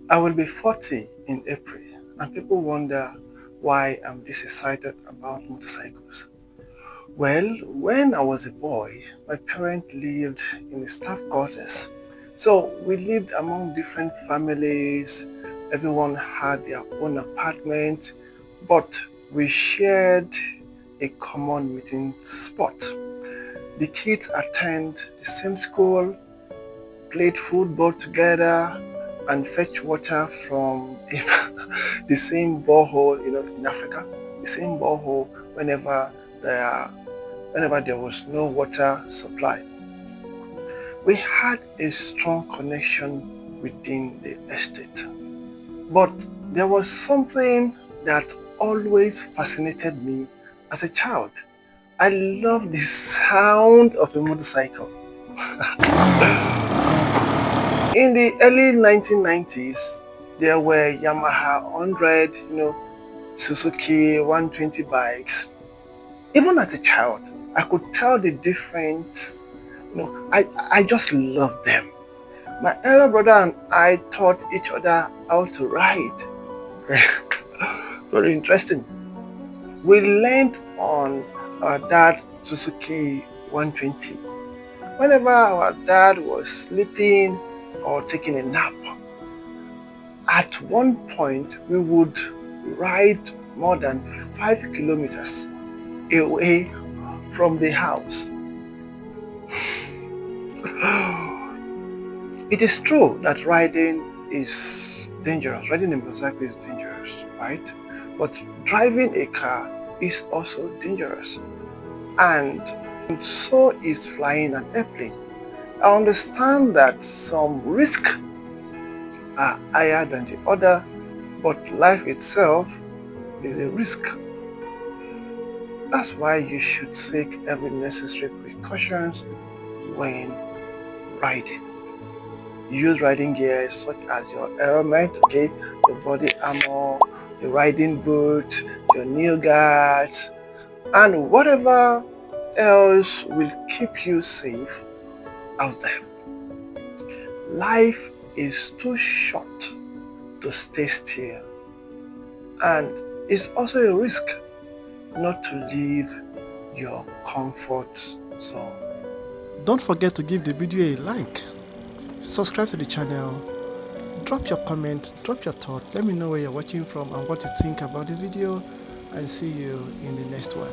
I will be 40 in April, and people wonder why I'm this excited about motorcycles. Well, when I was a boy, my parents lived in the staff quarters. So we lived among different families. Everyone had their own apartment, but we shared a common meeting spot. The kids attend the same school, played football together, and fetch water from the same borehole, in Africa, the same borehole whenever there are whenever there was no water supply. We had a strong connection within the estate. But there was something that always fascinated me as a child. I loved the sound of a motorcycle. In the early 1990s, there were Yamaha 100, Suzuki 120 bikes. Even as a child, I could tell the difference. I just loved them. My elder brother and I taught each other how to ride. Very interesting. We learned on our dad Suzuki 120. Whenever our dad was sleeping or taking a nap, at one point we would ride more than 5 kilometers away from the house. It is true that riding is dangerous. Riding a motorcycle is dangerous, right? But driving a car is also dangerous. And so is flying an airplane. I understand that some risks are higher than the other, but life itself is a risk. That's why you should take every necessary precautions when riding. Use riding gears such as your helmet, okay, your body armor, your riding boots, your knee guards, and whatever else will keep you safe out there. Life is too short to stay still, and it's also a risk not to leave your comfort zone. Don't forget to give the video a like, subscribe to the channel, drop your comment, drop your thought, let me know where you're watching from and what you think about this video, and see you in the next one.